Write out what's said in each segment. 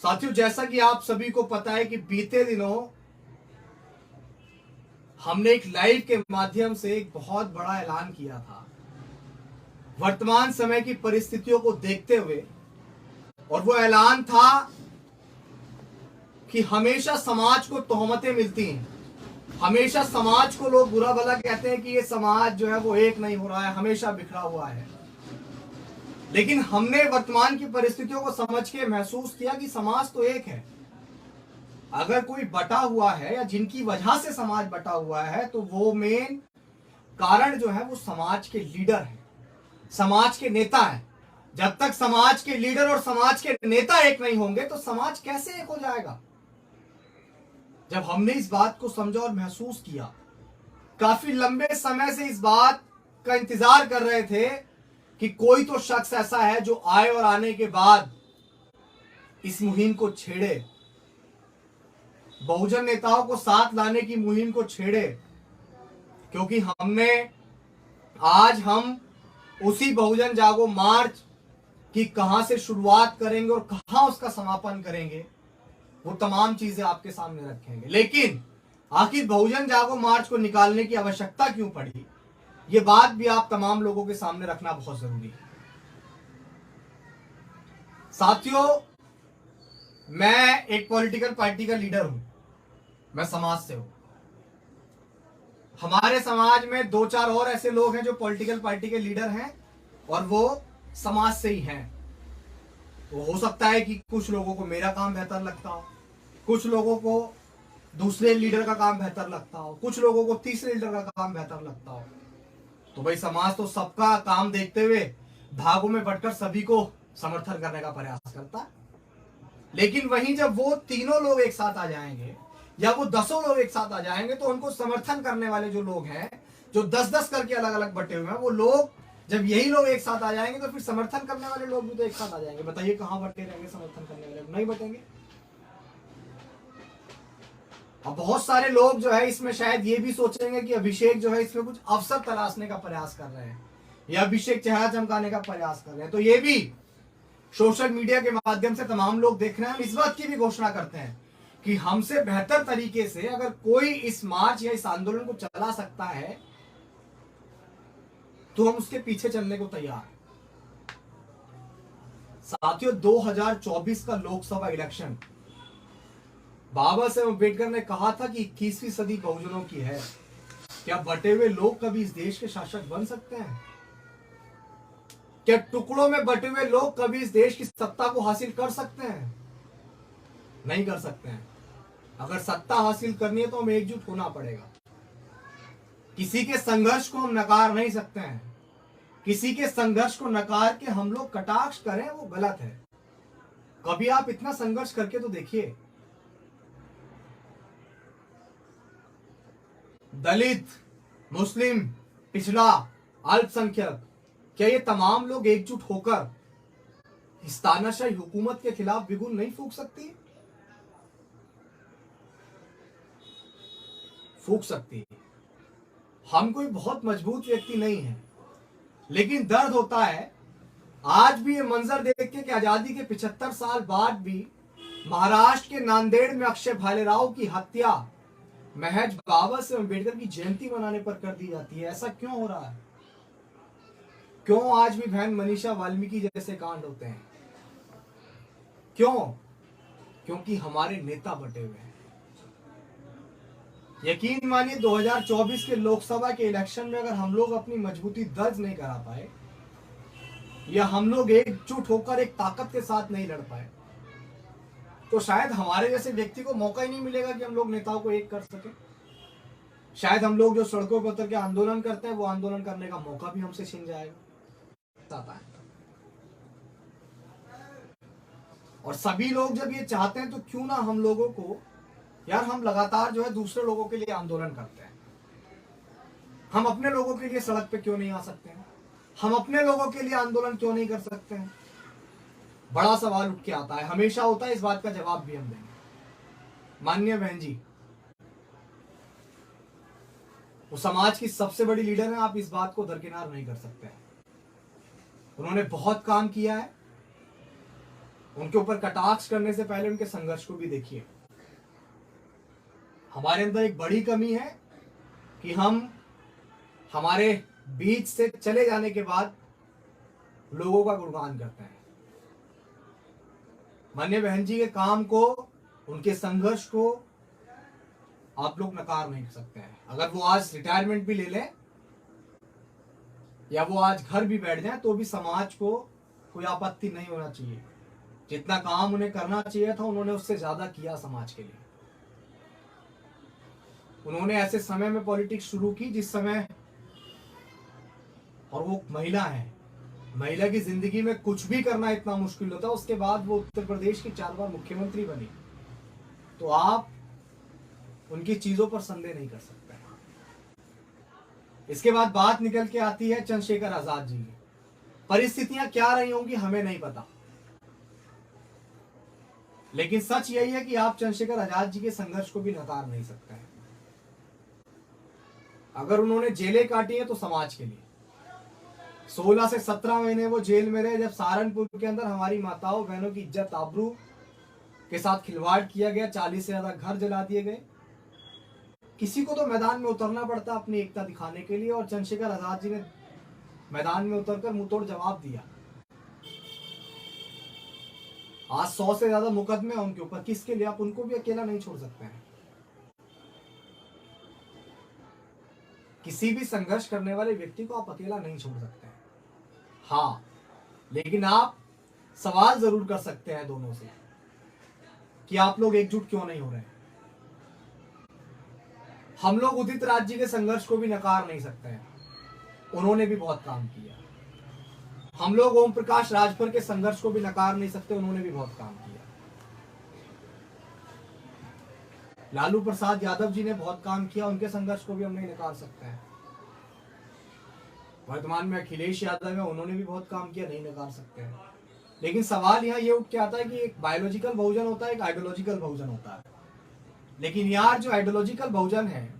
साथियों, जैसा कि आप सभी को पता है कि बीते दिनों हमने एक लाइव के माध्यम से एक बहुत बड़ा ऐलान किया था वर्तमान समय की परिस्थितियों को देखते हुए। और वो ऐलान था कि हमेशा समाज को तोहमतें मिलती हैं, हमेशा समाज को लोग बुरा भला कहते हैं कि ये समाज जो है वो एक नहीं हो रहा है, हमेशा बिखरा हुआ है। लेकिन हमने वर्तमान की परिस्थितियों को समझ के महसूस किया कि समाज तो एक है। अगर कोई बटा हुआ है या जिनकी वजह से समाज बटा हुआ है तो वो मेन कारण जो है वो समाज के लीडर हैं, समाज के नेता हैं। जब तक समाज के लीडर और समाज के नेता एक नहीं होंगे तो समाज कैसे एक हो जाएगा। जब हमने इस बात को समझा और महसूस किया, काफी लंबे समय से इस बात का इंतजार कर रहे थे कि कोई तो शख्स ऐसा है जो आए और आने के बाद इस मुहिम को छेड़े, बहुजन नेताओं को साथ लाने की मुहिम को छेड़े। क्योंकि हम उसी बहुजन जागो मार्च की कहां से शुरुआत करेंगे और कहां उसका समापन करेंगे, वो तमाम चीजें आपके सामने रखेंगे। लेकिन आखिर बहुजन जागो मार्च को निकालने की आवश्यकता क्यों पड़ी, ये बात भी आप तमाम लोगों के सामने रखना बहुत जरूरी है। साथियों, मैं एक पॉलिटिकल पार्टी का लीडर हूं, मैं समाज से हूं। हमारे समाज में दो चार और ऐसे लोग हैं जो पॉलिटिकल पार्टी के लीडर हैं और वो समाज से ही हैं। तो हो सकता है कि कुछ लोगों को मेरा काम बेहतर लगता हो, कुछ लोगों को दूसरे लीडर का काम बेहतर लगता हो, कुछ लोगों को तीसरे लीडर का काम बेहतर लगता हो। तो भाई समाज तो सबका काम देखते हुए भागों में बंटकर सभी को समर्थन करने का प्रयास करता है। लेकिन वहीं जब वो तीनों लोग एक साथ आ जाएंगे या वो 10 लोग एक साथ आ जाएंगे तो उनको समर्थन करने वाले जो लोग हैं, जो 10-10 करके अलग अलग बटे हुए हैं, वो लोग जब यही लोग एक साथ आ जाएंगे तो फिर समर्थन करने वाले लोग भी तो एक साथ आ जाएंगे। बताइए कहां बटे रहेंगे समर्थन करने वाले? नहीं बटेंगे। अब बहुत सारे लोग जो है इसमें शायद ये भी सोचेंगे कि अभिषेक जो है इसमें कुछ अवसर तलाशने का प्रयास कर रहे हैं या अभिषेक चेहरा चमकाने का प्रयास कर रहे हैं। तो ये भी सोशल मीडिया के माध्यम से तमाम लोग देख रहे हैं। हम इस बात की भी घोषणा करते हैं कि हमसे बेहतर तरीके से अगर कोई इस मार्च या इस आंदोलन को चला सकता है तो हम उसके पीछे चलने को तैयार हैं। साथियों, 2024 का लोकसभा इलेक्शन, बाबा साहेब अम्बेडकर ने कहा था कि 21वीं सदी बहुजनों की है। क्या बटे हुए लोग कभी इस देश के शासक बन सकते हैं? क्या टुकड़ों में बटे हुए लोग कभी इस देश की सत्ता को हासिल कर सकते हैं? नहीं कर सकते हैं। अगर सत्ता हासिल करनी है तो हमें एकजुट होना पड़ेगा। किसी के संघर्ष को हम नकार नहीं सकते हैं। किसी के संघर्ष को नकार के हम लोग कटाक्ष करें वो गलत है। कभी आप इतना संघर्ष करके तो देखिए। दलित, मुस्लिम, पिछड़ा, अल्पसंख्यक, क्या ये तमाम लोग एकजुट होकर इस तानाशाही हुकूमत के खिलाफ बिगुल नहीं फूंक सकती? फूंक सकती है। हम कोई बहुत मजबूत व्यक्ति नहीं है, लेकिन दर्द होता है आज भी ये मंजर देख के कि आजादी के 75 साल बाद भी महाराष्ट्र के नांदेड़ में अक्षय भालेराव की हत्या महज बाबा साहेब अम्बेडकर की जयंती मनाने पर कर दी जाती है। ऐसा क्यों हो रहा है? क्यों आज भी बहन मनीषा वाल्मीकि जैसे कांड होते हैं? क्यों? क्योंकि हमारे नेता बटे हुए हैं। यकीन मानिए 2024 के लोकसभा के इलेक्शन में अगर हम लोग अपनी मजबूती दर्ज नहीं करा पाए या हम लोग एकजुट होकर एक ताकत के साथ नहीं लड़ पाए तो शायद हमारे जैसे व्यक्ति को मौका ही नहीं मिलेगा कि हम लोग नेताओं को एक कर सके। शायद हम लोग जो सड़कों पर उतर के आंदोलन करते हैं वो आंदोलन करने का मौका भी हमसे छीन जाएगा। और सभी लोग जब ये चाहते हैं तो क्यों ना हम लोगों को, यार हम लगातार जो है दूसरे लोगों के लिए आंदोलन करते हैं, हम अपने लोगों के लिए सड़क पे क्यों नहीं आ सकते हैं? हम अपने लोगों के लिए आंदोलन क्यों नहीं कर सकते हैं? बड़ा सवाल उठ के आता है, हमेशा होता है। इस बात का जवाब भी हम देंगे। माननीय बहन जी, वो समाज की सबसे बड़ी लीडर है, आप इस बात को दरकिनार नहीं कर सकते हैं। उन्होंने बहुत काम किया है। उनके ऊपर कटाक्ष करने से पहले उनके संघर्ष को भी देखिए। हमारे अंदर एक बड़ी कमी है कि हम हमारे बीच से चले जाने के बाद लोगों का गुणगान करते हैं। माननीय बहन जी के काम को, उनके संघर्ष को आप लोग नकार नहीं सकते हैं। अगर वो आज रिटायरमेंट भी ले लें या वो आज घर भी बैठ जाएं तो भी समाज को कोई आपत्ति नहीं होना चाहिए। जितना काम उन्हें करना चाहिए था उन्होंने उससे ज्यादा किया समाज के लिए। उन्होंने ऐसे समय में पॉलिटिक्स शुरू की जिस समय, और वो महिला है, महिला की जिंदगी में कुछ भी करना इतना मुश्किल होता है। उसके बाद वो उत्तर प्रदेश की 4 बार मुख्यमंत्री बनी, तो आप उनकी चीजों पर संदेह नहीं कर सकते। इसके बाद बात निकल के आती है चंद्रशेखर आजाद जी की। परिस्थितियां क्या रही होंगी हमें नहीं पता, लेकिन सच यही है कि आप चंद्रशेखर आजाद जी के संघर्ष को भी नकार नहीं सकते हैं। अगर उन्होंने जेलें काटी है तो समाज के लिए। 16 से 17 महीने वो जेल में रहे, जब सहारनपुर के अंदर हमारी माताओं बहनों की इज्जत आबरू के साथ खिलवाड़ किया गया, 40 से ज्यादा घर जला दिए गए। किसी को तो मैदान में उतरना पड़ता अपनी एकता दिखाने के लिए, और चंद्रशेखर आजाद जी ने मैदान में उतरकर मुंहतोड़ जवाब दिया। आज 100 से ज्यादा मुकदमे उनके ऊपर, किसके लिए? आप उनको भी अकेला नहीं छोड़ सकते हैं। किसी भी संघर्ष करने वाले व्यक्ति को आप अकेला नहीं छोड़ सकते हैं। हाँ, लेकिन आप सवाल जरूर कर सकते हैं दोनों से कि आप लोग एकजुट क्यों नहीं हो रहे हैं। हम लोग उदित राज जी के संघर्ष को भी नकार नहीं सकते हैं, उन्होंने भी बहुत काम किया। हम लोग ओम प्रकाश राजभर के संघर्ष को भी नकार नहीं सकते, उन्होंने भी बहुत काम किया। लालू प्रसाद यादव जी ने बहुत काम किया, उनके संघर्ष को भी हम नहीं नकार सकते हैं। वर्तमान में अखिलेश यादव है, उन्होंने भी बहुत काम किया, नहीं नकार सकते हैं। लेकिन सवाल यहाँ ये उठ के आता है कि एक बायोलॉजिकल बहुजन होता है, एक आइडियोलॉजिकल बहुजन होता है। लेकिन यार जो आइडियोलॉजिकल बहुजन है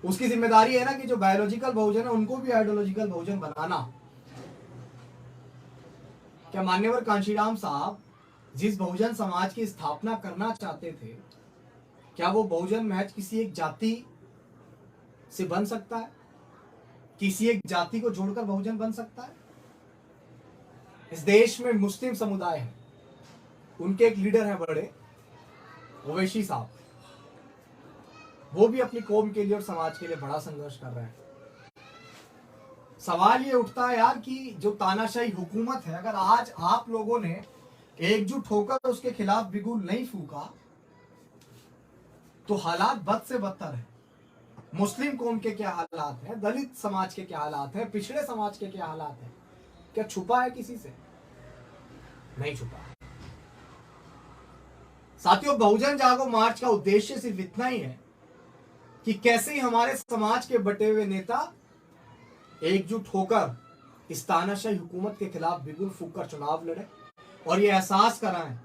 उसकी जिम्मेदारी है ना कि जो बायोलॉजिकल बहुजन है उनको भी आइडियोलॉजिकल बहुजन बनाना। क्या मान्यवर कांशीराम साहब जिस बहुजन समाज की स्थापना करना चाहते थे, क्या वो बहुजन महज किसी एक जाति से बन सकता है? किसी एक जाति को जोड़कर बहुजन बन सकता है? इस देश में मुस्लिम समुदाय है, उनके एक लीडर है बड़े, ओवैसी साहब, वो भी अपनी कौम के लिए और समाज के लिए बड़ा संघर्ष कर रहे हैं। सवाल ये उठता है यार कि जो तानाशाही हुकूमत है, अगर आज आप लोगों ने एकजुट होकर उसके खिलाफ बिगुल नहीं फूका तो हालात बद से बदतर है। मुस्लिम कौम के क्या हालात है, दलित समाज के क्या हालात है, पिछड़े समाज के क्या हालात है, क्या छुपा है किसी से? नहीं छुपा। साथियों, बहुजन जागो मार्च का उद्देश्य सिर्फ इतना ही है कि कैसे ही हमारे समाज के बटे हुए नेता एकजुट होकर इस तानाशाही हुकूमत के खिलाफ बिगुल फूंककर चुनाव लड़े और ये एहसास कराएं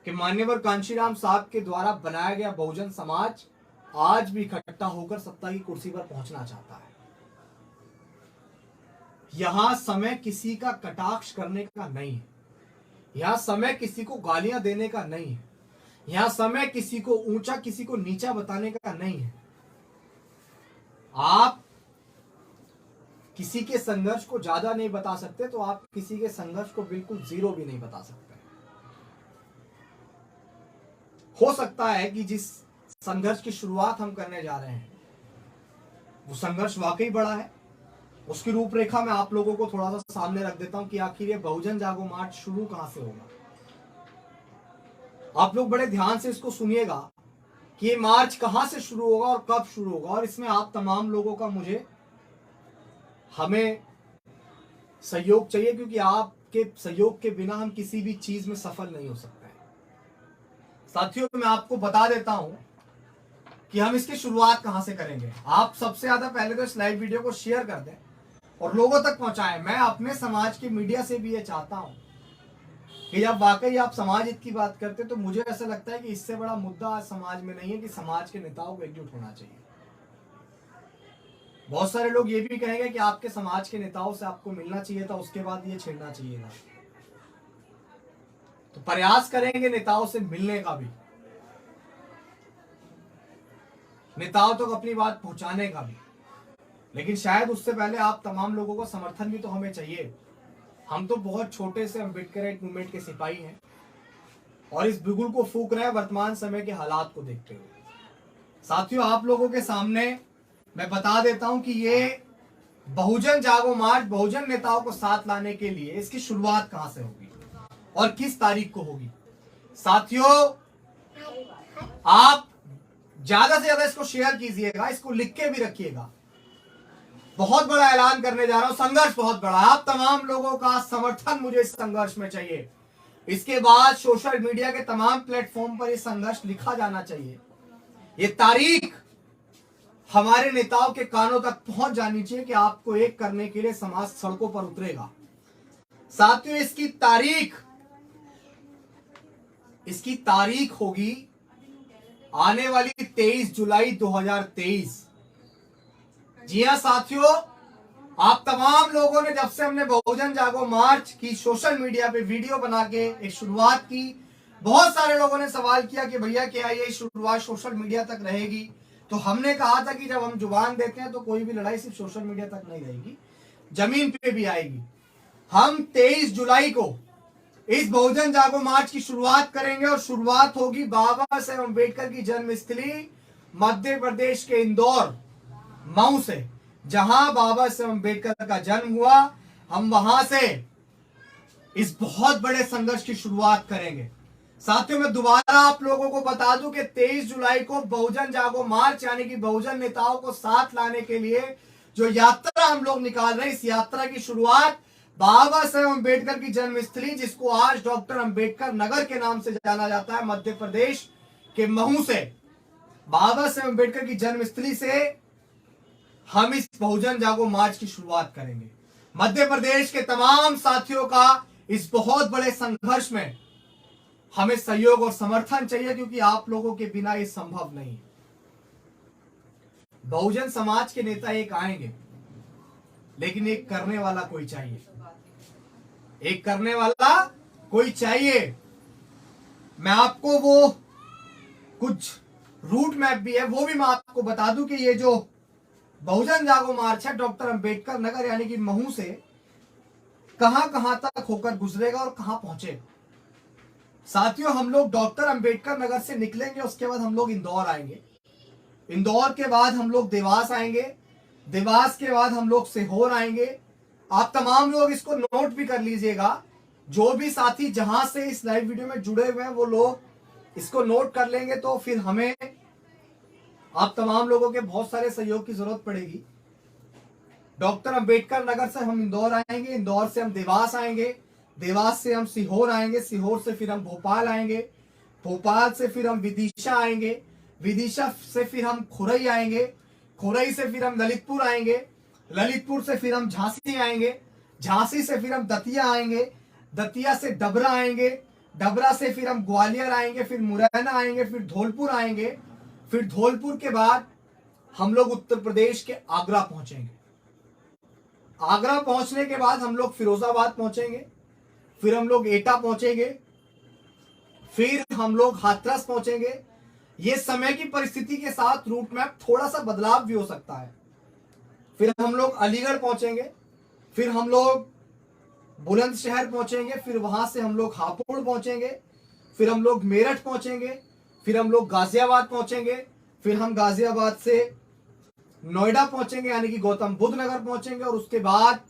कि मान्यवर कांशीराम साहब के द्वारा बनाया गया बहुजन समाज आज भी इकट्ठा होकर सत्ता की कुर्सी पर पहुंचना चाहता है। यहां समय किसी का कटाक्ष करने का नहीं है, यहां समय किसी को गालियां देने का नहीं है, यहां समय किसी को ऊंचा किसी को नीचा बताने का नहीं है। आप किसी के संघर्ष को ज्यादा नहीं बता सकते तो आप किसी के संघर्ष को बिल्कुल जीरो भी नहीं बता सकते। हो सकता है कि जिस संघर्ष की शुरुआत हम करने जा रहे हैं वो संघर्ष वाकई बड़ा है। उसकी रूपरेखा मैं आप लोगों को थोड़ा सा सामने रख देता हूं कि आखिर ये बहुजन जागो मार्च शुरू कहां से होगा। आप लोग बड़े ध्यान से इसको सुनिएगा कि ये मार्च कहां से शुरू होगा और कब शुरू होगा, और इसमें आप तमाम लोगों का हमें सहयोग चाहिए, क्योंकि आपके सहयोग के बिना हम किसी भी चीज में सफल नहीं हो सकते हैं। साथियों, मैं आपको बता देता हूं कि हम इसकी शुरुआत कहां से करेंगे। आप सबसे ज्यादा पहले तो इस लाइव वीडियो को शेयर कर दें और लोगों तक पहुंचाएं। मैं अपने समाज की मीडिया से भी ये चाहता हूं कि जब वाकई आप समाज हित की बात करते तो मुझे ऐसा लगता है कि इससे बड़ा मुद्दा समाज में नहीं है कि समाज के नेताओं को एकजुट होना चाहिए। बहुत सारे लोग ये भी कहेंगे कि आपके समाज के नेताओं से आपको मिलना चाहिए था, उसके बाद ये छेड़ना चाहिए था। तो प्रयास करेंगे नेताओं से मिलने का भी, नेताओं तक अपनी बात पहुंचाने का भी। लेकिन शायद उससे पहले आप तमाम लोगों का समर्थन भी तो हमें चाहिए। हम तो बहुत छोटे से अम्बेडकराइट मूवमेंट के सिपाही हैं और इस बिगुल को फूंक रहे हैं वर्तमान समय के हालात को देखते हुए। साथियों, आप लोगों के सामने मैं बता देता हूं कि ये बहुजन जागो मार्च बहुजन नेताओं को साथ लाने के लिए इसकी शुरुआत कहां से होगी और किस तारीख को होगी। साथियों, आप ज्यादा से ज्यादा इसको शेयर कीजिएगा, इसको लिख के भी रखिएगा। बहुत बड़ा ऐलान करने जा रहा हूं, संघर्ष बहुत बड़ा। आप तमाम लोगों का समर्थन मुझे इस संघर्ष में चाहिए। इसके बाद सोशल मीडिया के तमाम प्लेटफॉर्म पर यह संघर्ष लिखा जाना चाहिए। ये तारीख हमारे नेताओं के कानों तक पहुंच जानी चाहिए कि आपको एक करने के लिए समाज सड़कों पर उतरेगा। साथियों, इसकी तारीख होगी आने वाली 23 जुलाई 2023। जी हां साथियों, आप तमाम लोगों ने जब से हमने बहुजन जागो मार्च की सोशल मीडिया पे वीडियो बना के एक शुरुआत की, बहुत सारे लोगों ने सवाल किया कि भैया क्या ये शुरुआत सोशल मीडिया तक रहेगी। तो हमने कहा था कि जब हम जुबान देते हैं तो कोई भी लड़ाई सिर्फ सोशल मीडिया तक नहीं रहेगी, जमीन पे भी आएगी। हम 23 जुलाई को इस बहुजन जागो मार्च की शुरुआत करेंगे और शुरुआत होगी बाबा साहेब अम्बेडकर की जन्मस्थली मध्य प्रदेश के इंदौर मऊ से, जहां बाबा साहेब अम्बेडकर का जन्म हुआ। हम वहां से इस बहुत बड़े संघर्ष की शुरुआत करेंगे। साथियों, मैं दोबारा आप लोगों को बता दूं कि 23 जुलाई को बहुजन जागो मार्च यानी कि बहुजन नेताओं को साथ लाने के लिए जो यात्रा हम लोग निकाल रहे हैं, इस यात्रा की शुरुआत बाबा साहेब अम्बेडकर की जन्मस्थली, जिसको आज डॉक्टर अम्बेडकर नगर के नाम से जाना जाता है, मध्य प्रदेश के महू से, बाबा साहेब अम्बेडकर की जन्मस्थली से हम इस बहुजन जागो मार्च की शुरुआत करेंगे। मध्य प्रदेश के तमाम साथियों का इस बहुत बड़े संघर्ष में हमें सहयोग और समर्थन चाहिए, क्योंकि आप लोगों के बिना ये संभव नहीं। बहुजन समाज के नेता एक आएंगे, लेकिन एक करने वाला कोई चाहिए, एक करने वाला कोई चाहिए। मैं आपको वो कुछ रूट मैप भी है, वो भी मैं आपको बता दूं कि ये जो बहुजन जागो मार्च है डॉक्टर अंबेडकर नगर यानी कि महू से कहां कहां तक होकर गुजरेगा और कहां पहुंचेगा। साथियों, हम लोग डॉक्टर अंबेडकर नगर से निकलेंगे, उसके बाद हम लोग इंदौर आएंगे, इंदौर के बाद हम लोग देवास आएंगे, देवास के बाद हम लोग सीहोर आएंगे। आप तमाम लोग इसको नोट भी कर लीजिएगा, जो भी साथी जहां से इस लाइव वीडियो में जुड़े हुए हैं वो लोग इसको नोट कर लेंगे, तो फिर हमें आप तमाम लोगों के बहुत सारे सहयोग की जरूरत पड़ेगी। डॉक्टर अंबेडकर नगर से हम इंदौर आएंगे, इंदौर से हम देवास आएंगे, देवास से हम सीहोर आएंगे, सीहोर से फिर हम भोपाल आएंगे, भोपाल से फिर हम विदिशा आएंगे, विदिशा से फिर हम खुरई आएंगे, खुरई से फिर हम ललितपुर आएंगे, ललितपुर से फिर हम झांसी आएंगे, झांसी से फिर हम दतिया आएंगे, दतिया से डबरा आएंगे, डबरा से फिर हम ग्वालियर आएंगे, फिर मुरैना आएंगे, फिर धौलपुर आएंगे, फिर धौलपुर के बाद हम लोग उत्तर प्रदेश के आगरा पहुंचेंगे। आगरा पहुंचने के बाद हम लोग फिरोजाबाद पहुंचेंगे, फिर हम लोग एटा पहुंचेंगे, फिर हम लोग हाथरस पहुंचेंगे। ये समय की परिस्थिति के साथ रूट मैप थोड़ा सा बदलाव भी हो सकता है। फिर हम लोग अलीगढ़ पहुंचेंगे, फिर हम लोग बुलंदशहर पहुंचेंगे, फिर वहां से हम लोग हापुड़ पहुंचेंगे, फिर हम लोग मेरठ पहुंचेंगे, फिर हम लोग गाजियाबाद पहुंचेंगे, फिर हम गाजियाबाद से नोएडा पहुंचेंगे यानी कि गौतम बुद्ध नगर पहुंचेंगे, और उसके बाद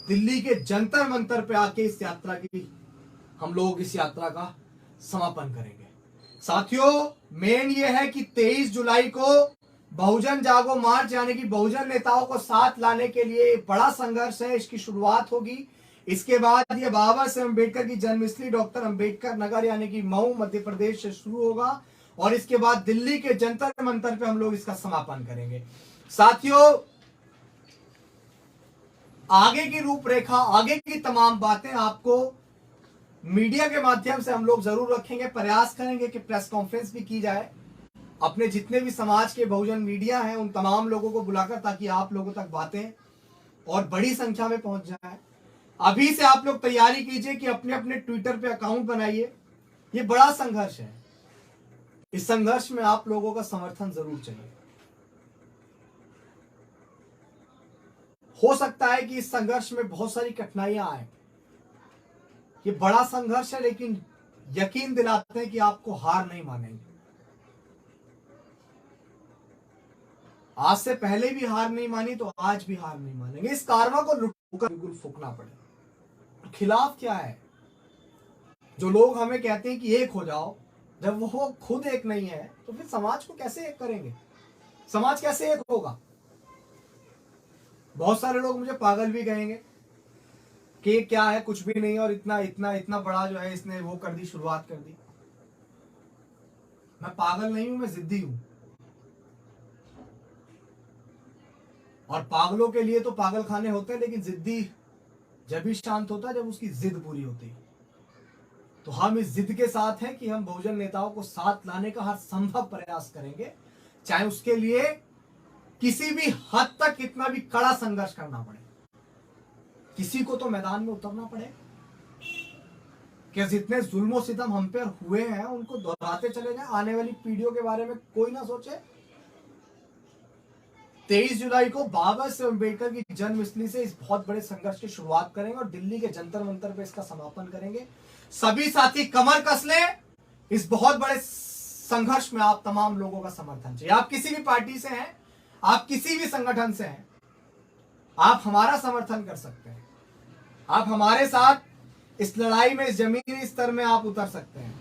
दिल्ली के जंतर मंतर पे आके इस यात्रा का समापन करेंगे। साथियों, मेन ये है कि 23 जुलाई को बहुजन जागो मार्च यानी कि बहुजन नेताओं को साथ लाने के लिए बड़ा संघर्ष है, इसकी शुरुआत होगी। इसके बाद ये बाबा साहेब अम्बेडकर की जन्मस्थली डॉक्टर अंबेडकर नगर यानी कि मऊ मध्य प्रदेश से शुरू होगा, और इसके बाद दिल्ली के जंतर मंतर पे हम लोग इसका समापन करेंगे। साथियों, आगे की रूपरेखा, आगे की तमाम बातें आपको मीडिया के माध्यम से हम लोग जरूर रखेंगे। प्रयास करेंगे कि प्रेस कॉन्फ्रेंस भी की जाए, अपने जितने भी समाज के बहुजन मीडिया हैं उन तमाम लोगों को बुलाकर, ताकि आप लोगों तक बातें और बड़ी संख्या में पहुंच जाए। अभी से आप लोग तैयारी कीजिए कि अपने अपने ट्विटर पे अकाउंट बनाइए। ये बड़ा संघर्ष है, इस संघर्ष में आप लोगों का समर्थन जरूर चाहिए। हो सकता है कि इस संघर्ष में बहुत सारी कठिनाइयां आए, ये बड़ा संघर्ष है, लेकिन यकीन दिलाते हैं कि आपको हार नहीं मानेंगे। आज से पहले भी हार नहीं मानी तो आज भी हार नहीं मानेंगे। इस कारवा को बिल्कुल फूकना पड़े। खिलाफ क्या है? जो लोग हमें कहते हैं कि एक हो जाओ, जब वो खुद एक नहीं है तो फिर समाज को कैसे एक करेंगे? समाज कैसे एक होगा? बहुत सारे लोग मुझे पागल भी कहेंगे कि क्या है, कुछ भी नहीं है, और इतना इतना इतना बड़ा जो है इसने वो कर दी, शुरुआत कर दी। मैं पागल नहीं हूं, मैं जिद्दी हूं। और पागलों के लिए तो पागल खाने होते हैं, लेकिन जिद्दी जब भी शांत होता है जब उसकी जिद पूरी होती है। तो हम इस जिद के साथ हैं कि हम बहुजन नेताओं को साथ लाने का हर संभव प्रयास करेंगे, चाहे उसके लिए किसी भी हद तक कितना भी कड़ा संघर्ष करना पड़े। किसी को तो मैदान में उतरना पड़े कि जितने जुल्म सितम हम पे हुए हैं उनको दोहराते चले जाएं, आने वाली पीढ़ियों के बारे में कोई ना सोचे। 23 जुलाई को बाबा साहेब अम्बेडकर की जन्मस्थली से इस बहुत बड़े संघर्ष की शुरुआत करेंगे और दिल्ली के जंतर मंतर पे इसका समापन करेंगे। सभी साथी कमर कस ले। इस बहुत बड़े संघर्ष में आप तमाम लोगों का समर्थन चाहिए। आप किसी भी पार्टी से हैं, आप किसी भी संगठन से हैं, आप हमारा समर्थन कर सकते हैं। आप हमारे साथ इस लड़ाई में, इस जमीनी स्तर में आप उतर सकते हैं।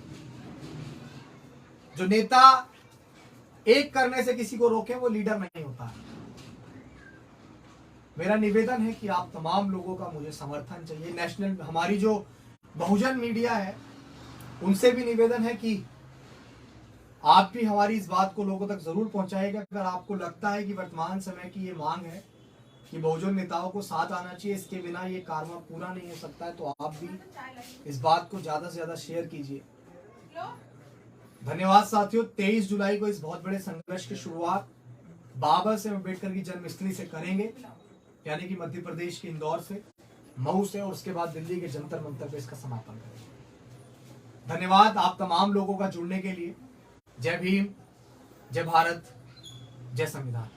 जो नेता एक करने से किसी को रोके वो लीडर नहीं होता है। मेरा निवेदन है कि आप तमाम लोगों का मुझे समर्थन चाहिए। नेशनल हमारी जो बहुजन मीडिया है उनसे भी निवेदन है कि आप भी हमारी इस बात को लोगों तक जरूर पहुंचाएगा। अगर आपको लगता है कि वर्तमान समय की ये मांग है कि बहुजन नेताओं को साथ आना चाहिए, इसके बिना ये कारवा पूरा नहीं हो सकता है, तो आप भी इस बात को ज्यादा से ज्यादा शेयर कीजिए। धन्यवाद साथियों। 23 जुलाई को इस बहुत बड़े संघर्ष की शुरुआत बाबा साहेब अम्बेडकर की जन्मस्थली से करेंगे, यानी कि मध्य प्रदेश के इंदौर से, मऊ से, और उसके बाद दिल्ली के जंतर मंतर पे इसका समापन करेंगे। धन्यवाद आप तमाम लोगों का जुड़ने के लिए। जय भीम, जय भारत, जय संविधान।